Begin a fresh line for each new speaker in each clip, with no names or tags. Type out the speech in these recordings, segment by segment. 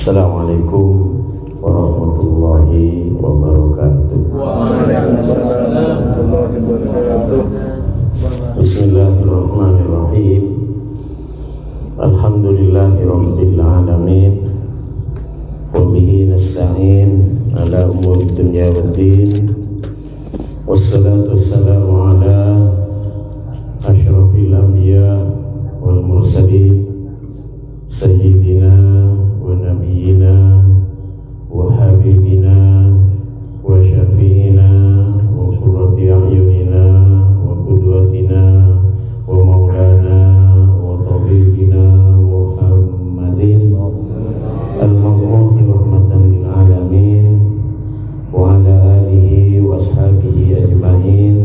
Assalamualaikum warahmatullahi wabarakatuh.
Waalaikumsalam warahmatullahi wabarakatuh.
Bismillahirrahmanirrahim. Alhamdulillahirabbil alamin. Wa bihi nasta'in ala umuri dunya waddin. Wassalatu wassalamu ala asyrafil anbiya wal mursalin sayyidina wa nabiyyina wa habibina wa syafi'ina wa qurrati a'yunina wa qudwatina wa maulana wa tabibina Muhammadin al-mab'uthi rahmatan lil alamin wa ala alihi wa ashabihi ajma'in.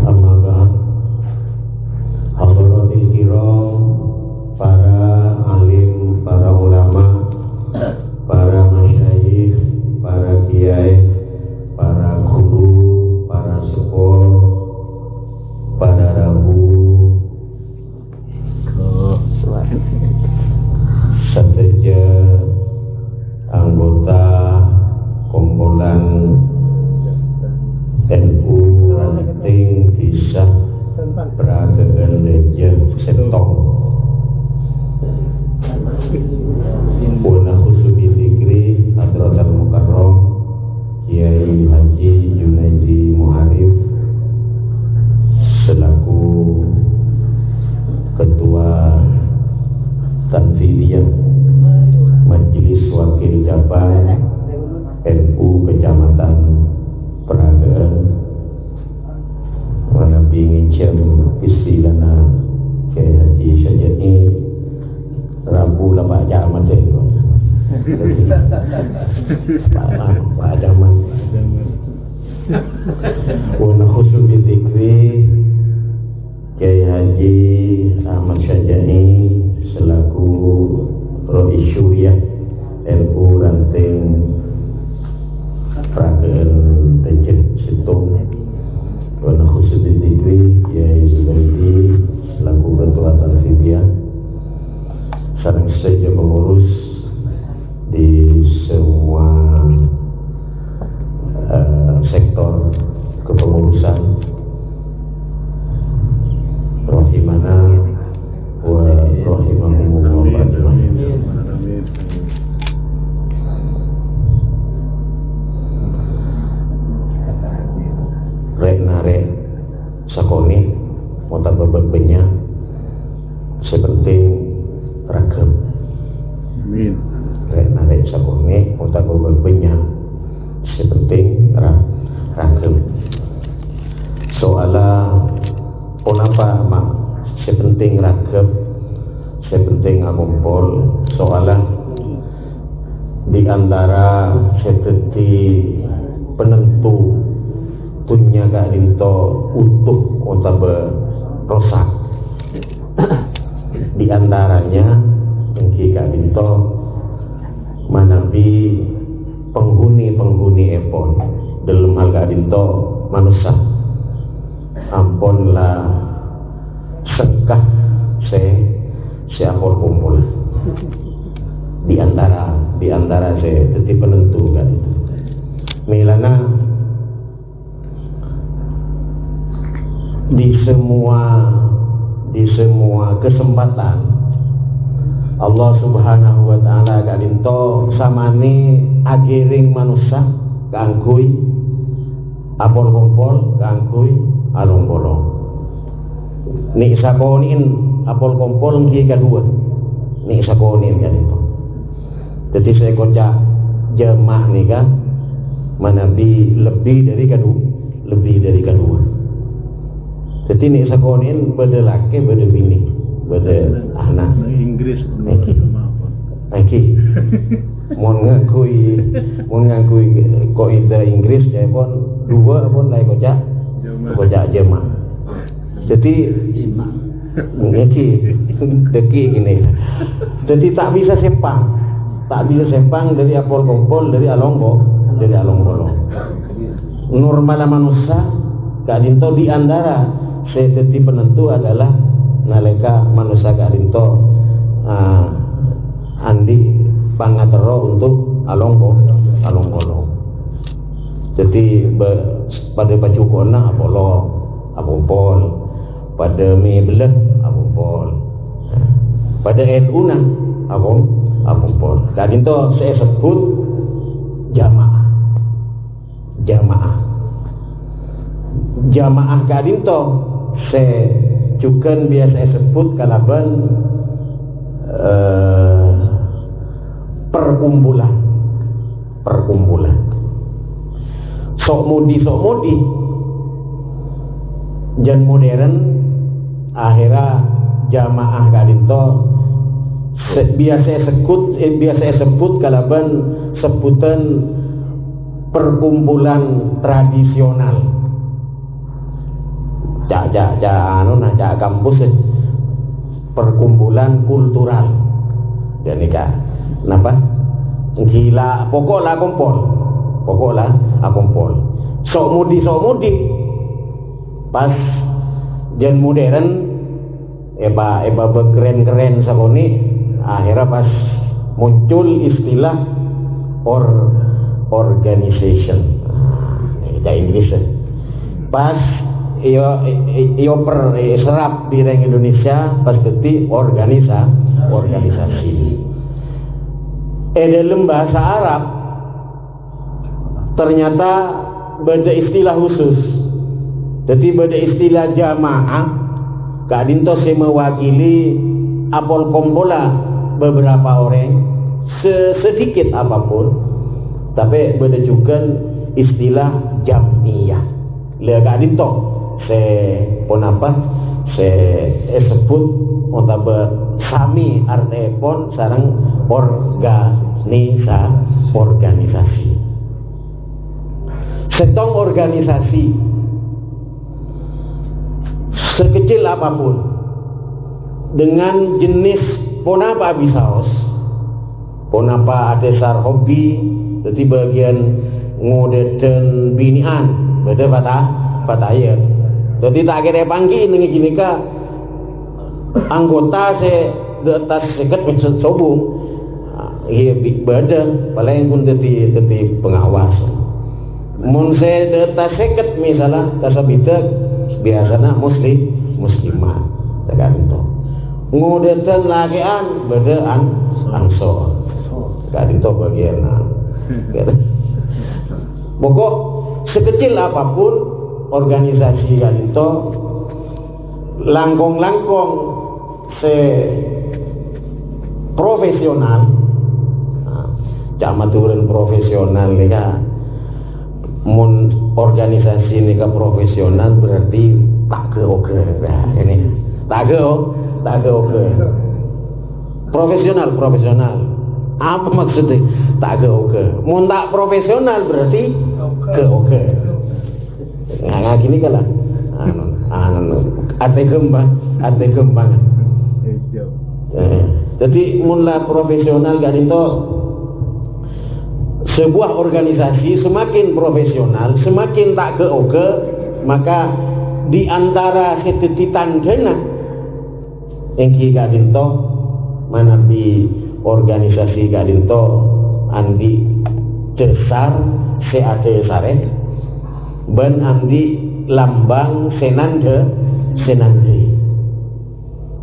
Amma ba'd. Hadaratil kiram, para alim, para ulama, para masyayikh, para kiai, para guru, para sepuh, para rabu, serta anggota kumpulan NU Ranting Desa Peragaan Reja Setong. Puna khusus dzikri Hadratul Mukarram Kiai Haji Junaidi Muharif selaku Ketua Tanfidiyah Majelis Wakil Jabar NU Kecamatan Peragaan mana bingin jam istilahnya Kiai Haji Syajani Rabu lah Pak Jaman saya ikut Pak Jaman Wana khusus dzikri Kiai Haji Ahmad Syajani selaku Roi Syuriah NU Ranting Peragaan Tenjen Situng. Wana khusus dzikri Kiai Zubaidi selaku Ketua Tanfidiyah sareng saja pengurus di semua sektor kepengurusan rahimana wa rahimahumullah ajmain. Rek narek sakoni montak bebeknya sepenting ragam.
Amin.
Rek narek sakoni montak bebeknya sepenting ragam. Soalnya kenapa mak sepenting ragam, sepenting ngumpul. Soalnya di antara seperti penentu punya gak rinto utuh untuk berosak. Di antaranya yang gak rinto manabi penghuni epon dalam hal gak rinto manusia amponlah sekah si akor kumpul di antara saya tetapi penentu kan itu milana di semua kesempatan Allah Subhanahu wa taala kadinto samani agiring manusia kangkui apol kompol kangkui along bolong nik sakonin apol kompol ngi kedua nik sakonin kadinto. Jadi saya kocak jemaah nih kan manabi lebih dari kedua. Jadi nek sakonin beda laki beda bini beda anak
Inggris
lagi mon ngakui kaidah Inggris ya pun dua pun lai kocak jemaah. Jadi deki gini. Jadi tak bisa sempang dari apol kompol dari along bolong. Normal manusia kadinto di antara seteti penentu adalah nalika manusia kadinto pangatero untuk along bolong. Jadi pada pacukona apol, pada mebelah apol, pada NU na apol. Dan itu saya sebut jamaah kadinto saya juga biasa sebut kalaban perkumpulan. Sok mudi jan modern akhirnya jamaah kadinto biasa sebut kalaban sebutan perkumpulan tradisional. Cak kampus perkumpulan kultural. Dan nikah. Kenapa? Gila pokoklah kompol. Sok mudi. Pas jan modern eba bekeren sakoni akhirnya pas muncul istilah organization. Itu Inggris. Pas iyo serap di Indonesia pas ketik organisasi. Dalam bahasa Arab ternyata beda istilah khusus. Jadi beda istilah jamaah kadinto saya mewakili apol kompola beberapa orang sedikit apapun, tapi beda juga istilah jamiyah. Le kadinto saya sebut sami artepon sarang organisasi. Setong organisasi sekecil apapun dengan jenis ponapa bisaos, ponapa adesar hobi, jadi bagian ngodeten binian, beda patah. Jadi tak kira panggil ini gini ka anggota se di atas seket macam sobung, iya beda, paling pun teti pengawas. Mun se di atas seket misalnya kasabita biasanya muslimah, tekan itu. Ngudeten lagian bedaan ansor, tekan itu bagian. Pokok sekecil apapun organisasi itu langkong se profesional, camaturan profesional ni ka, mun organisasi ni ka profesional berarti tak ke ini tak ke profesional. Apa maksudnya tak ke mun tak profesional berarti ke nggak gini kalah ada kembang jadi mula profesional gak itu sebuah organisasi semakin profesional semakin tak ke maka di antara setetitan kena yang gak itu mana di organisasi gak itu andi dasar seade sare ben andi lambang senande.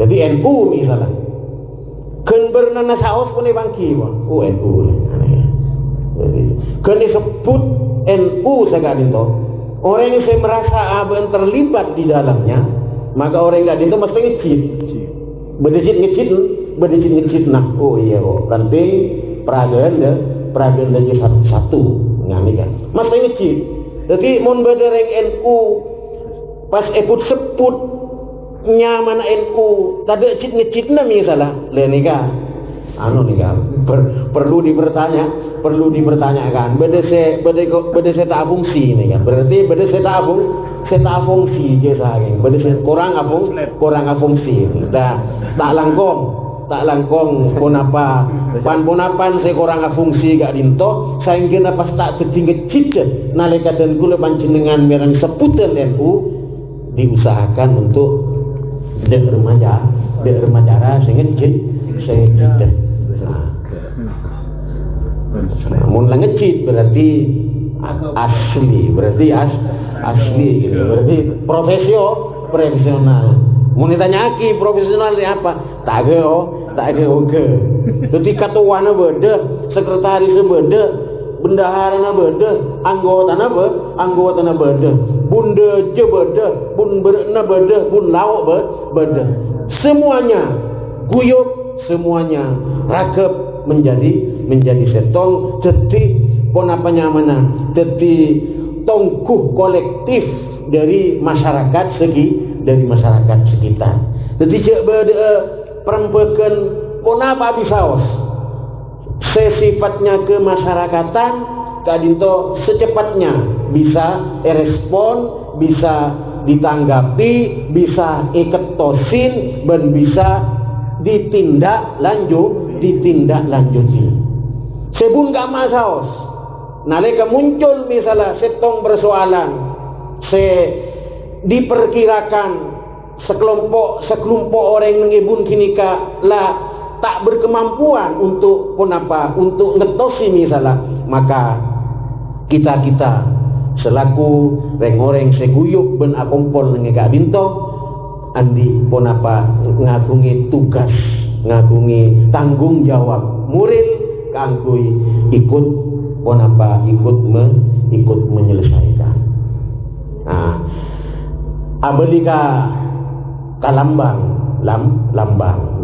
Jadi NU misalnya kan bernana saos pun bangki NU jadi kan disebut NU sekali itu orang yang saya merasa abang terlibat di dalamnya maka orang yang itu mesti ngecit nah iya penting pragen aja satu ngani kan mesti ngecit. Jadi mun badereng NU pas sebut nyaman NU tadi ngecitna misalnya lenika perlu dipertanyakan beda se tak fungsi ni kan berarti beda se tak fungsi je saking beda se kurang fungsi dah tak langkong ponapa pan se kurang fungsi gak dinto saking pas tak ngecit nalika dan kula panjenengan merang seputan NU diusahakan untuk remaja sing ngecit berarti asli, berarti asli gitu. Berarti profesional. Mau ditanya aki profesional ni apa? Tak ada oke. Jadi ketuanya beda, sekretarisnya beda, bendaharanya beda, anggotanya beda, bunda je beda, bun berna beda, bun lauk beda. Semuanya guyup, semuanya rakep menjadi setong. Jadi pon apa nyamana? Jadi tongkuh kolektif dari masyarakat sekitar. Jadi cek beda perempuan pon apa bisaos sesifatnya kemasyarakatan kadinto secepatnya bisa respon, bisa ditanggapi, bisa iketosin, dan bisa ditindaklanjuti. Sebun gak masaos. Nalika muncul misalnya setong persoalan, diperkirakan sekelompok orang mengibun kinika lah tak berkemampuan untuk ngetosi misalnya, maka kita selaku reng-oreng seguyuk ben akompol ngegak binto andi ngagungi tugas, ngagungi tanggung jawab murid kangkui ikut menyelesaikan. Nah, abelika kalambang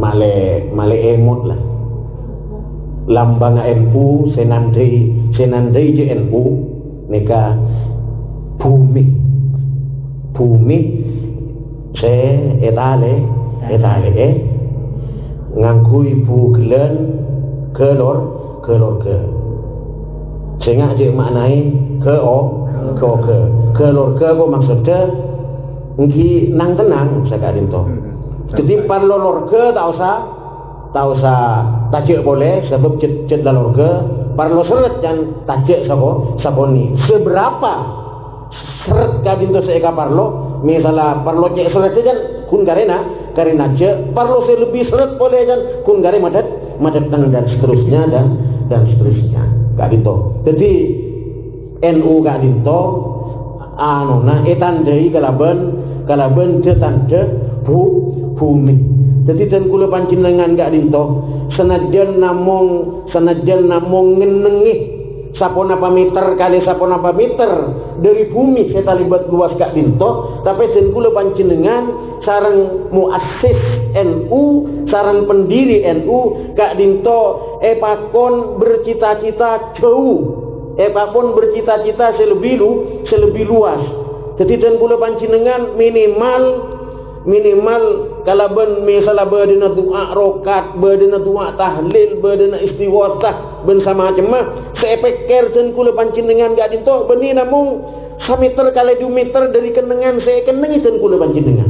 male emot lah. Lambang NU senandai je NU neka bumi se etale ngangkui buglen kelor ke sehingga je maknai kelor ke maksudnya ngki nang tenang sekadin to. Jadi parlo lorga tak usah tajik boleh sebab cet lorga parlo seret dan tajik saboni seberapa seret kadin to seeka parlo misalnya parlo cek seret kan kun karena cek parlo lebih seret boleh kan kun gare madat dan seterusnya dan seterusnya kadin to. Jadi NU kadin to anona etandai kalaban tetanda bumi. Jadi dan kula panjenengan gak dinto senajan namung ngenengi saponapa meter kali saponapa meter dari bumi saya talibat luas gak dinto, tapi dan kula panjenengan sareng muassis NU, sareng pendiri NU gak dinto pakon bercita-cita jauh, pakon bercita-cita selebih luas. Jadi dan kula panjenengan minimal kalaban misalnya berdena doa rokat, berdena doa tahlil, berdena istighosah ben sama macam saya pikir dan kula panjenengan gak dinto beni namung 1 meter kali 2 meter dari kenengan saya kenengi dan kula panjenengan.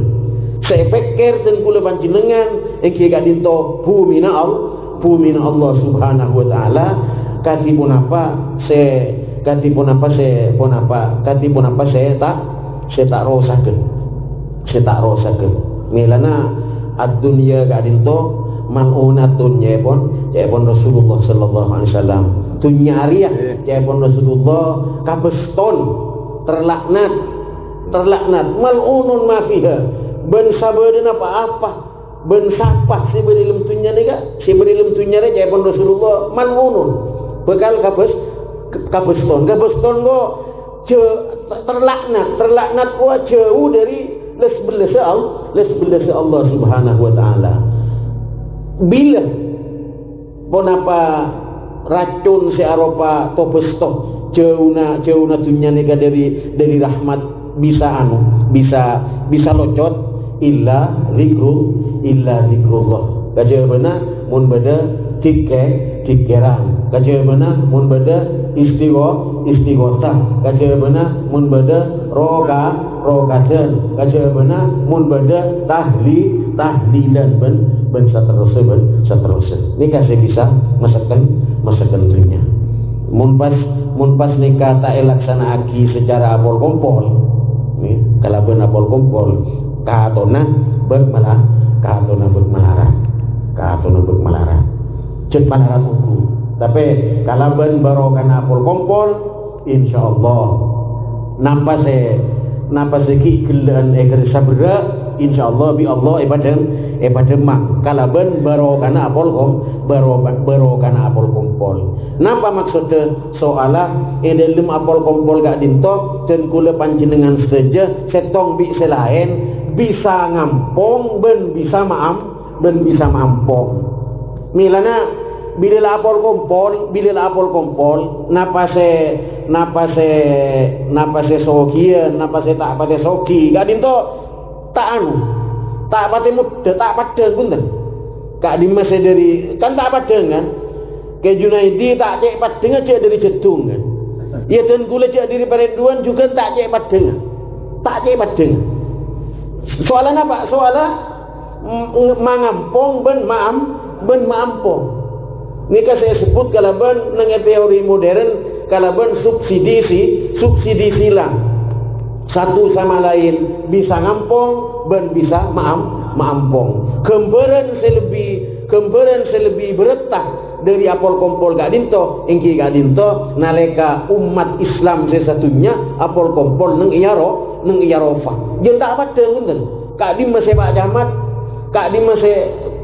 Saya pikir dan kula panjenengan iki gak dinto bumi na Allah Subhanahu wa taala katipun apa saya tak rosakeun milana ad-dunya gak dinto mal'unatun jaipon Rasulullah sallallahu alaihi wasallam dunya ariah jaipon Rasulullah kabeston terlaknat mal'unun ma fiha ben sabeun apa ben sapah si berilem dunya ni gak si berilem dunya ni jaipon Rasulullah mal'unun bekal kabeston go terlaknat gua jauh dari lesbelasa Allah Subhanahu wa taala. Bila bonapa racun si Eropa tobesto jauhna dunya nega dari rahmat bisa locot illa zikrullah. Kajabana mun bada tikeran kajabana mun bada istighosah kajabana mun bada rokaten kajabana mun bada tahlilan ben seterusnya ini kasih bisa masakan dunia mun pas nikah tak laksana aki secara apol kompol nih kalau ben apol kompol kaatona bermalaran cek malaran uku Tapi kalau ben barokah apol kompol, insyaallah napa se ki kelan eger sabra, insyaallah bi Allah ibadem mak kalaban barokah apol barokah apol kompol. Napa maksudnya soalah dalam apol kompol gak dinto dan kula panjenengan saja setong bi selain bisa ngampong ben bisa maampong. Milana bila apol kompol napa se sokia napa se tak pate soki gak dinto tak pate muda tak pada punten gak dimase dari kan tak pada kan ke Junaidi tak cek padeng aja dari jedung kan ya dan kula cek dari Parenduan juga tak cek padeng soalnya apa mangampong ben maampong. Ini kan saya sebut kalaban dengan teori modern kalaban subsidi silang satu sama lain bisa ngampong ben bisa maampong. Kembaran selebih beretah dari apol kompol gak dinto engki gak dinto naleka umat Islam sesatunya apol kompol neng iyarofa jen tak apa dengan kak di mase Pak Camat kak di mase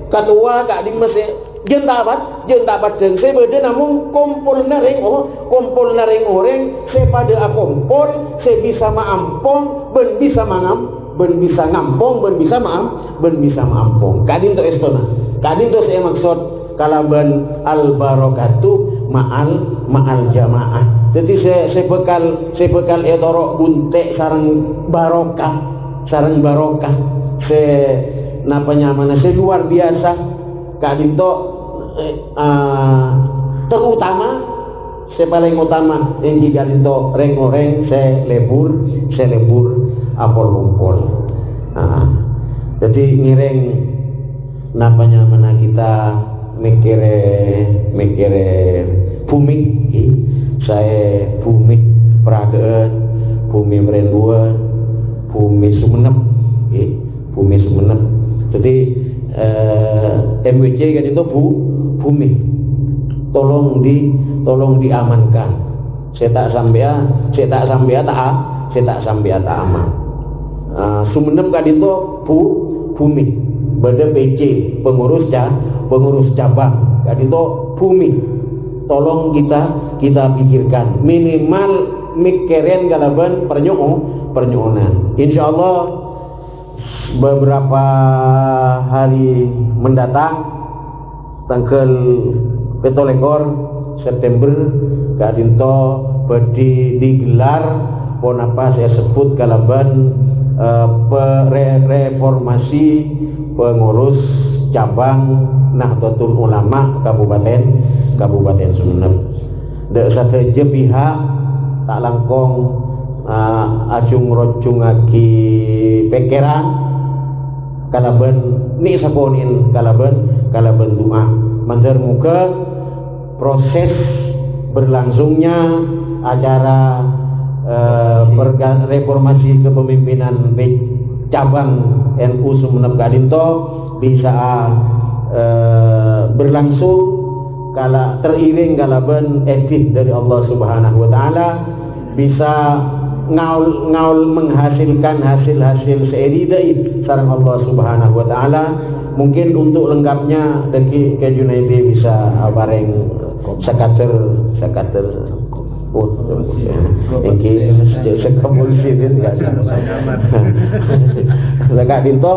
ketua kak di mase jen tak apa dan saya beda namun kompol naring orang saya pada akompol saya bisa maampong ben bisa ngampong ben bisa maampong kadin to estona kadin to saya maksud kalaban al barokatu ma'al jamaah. Jadi saya bekal edorok buntek sarang barokah saya saya luar biasa kadin to terutama saya paling utama yang jika itu reng-oreng saya lebur apol kumpul. Jadi ngireng napanya mana kita mikire bumi saya bumi Praget bumi Merenduan bumi Sumenep jadi MWC kan itu bumi tolong diamankan saya tak sampai tak aman. Sumenep kan itu bumi beda PC pengurus cabang kan itu bumi tolong kita pikirkan minimal mikirin kalaban pernyonan insyaallah beberapa hari mendatang tanggal 17 September kadinto badi digelar pon apa saya sebut kalaban reformasi pengurus cabang Nahdlatul Ulama Kabupaten Sumenep. Dek sateje pihak tak langkong ajung rocungaki pekeran kalaban ni saponin kalaban doa manjar muka proses berlangsungnya acara reformasi kepemimpinan cabang NU Sumenep Kadinto bisa berlangsung kala teriring kalaban edit dari Allah Subhanahu wa taala bisa ngaul menghasilkan hasil seedidai sareng Allah Subhanahu wa taala. Mungkin untuk lengkapnya dari ke Junaidi bisa bareng sekater iki sekapulsi kan Laka dinto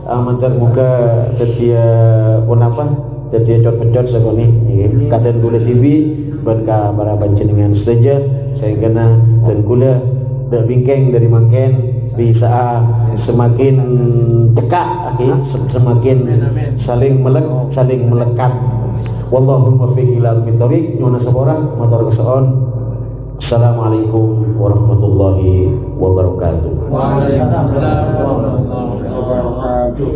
mantar muka setia pun apa setia cot-cot sekoni kaden gula TV berka para panjenengan saja saya kena dan gula dak bingkeng dari mangken bisa semakin dekat semakin saling melekat wallahu muwaffiq ila aqwamit nyona saborang motor kesoon. Assalamualaikum warahmatullahi wabarakatuh. Waalaikumsalam warahmatullahi wabarakatuh.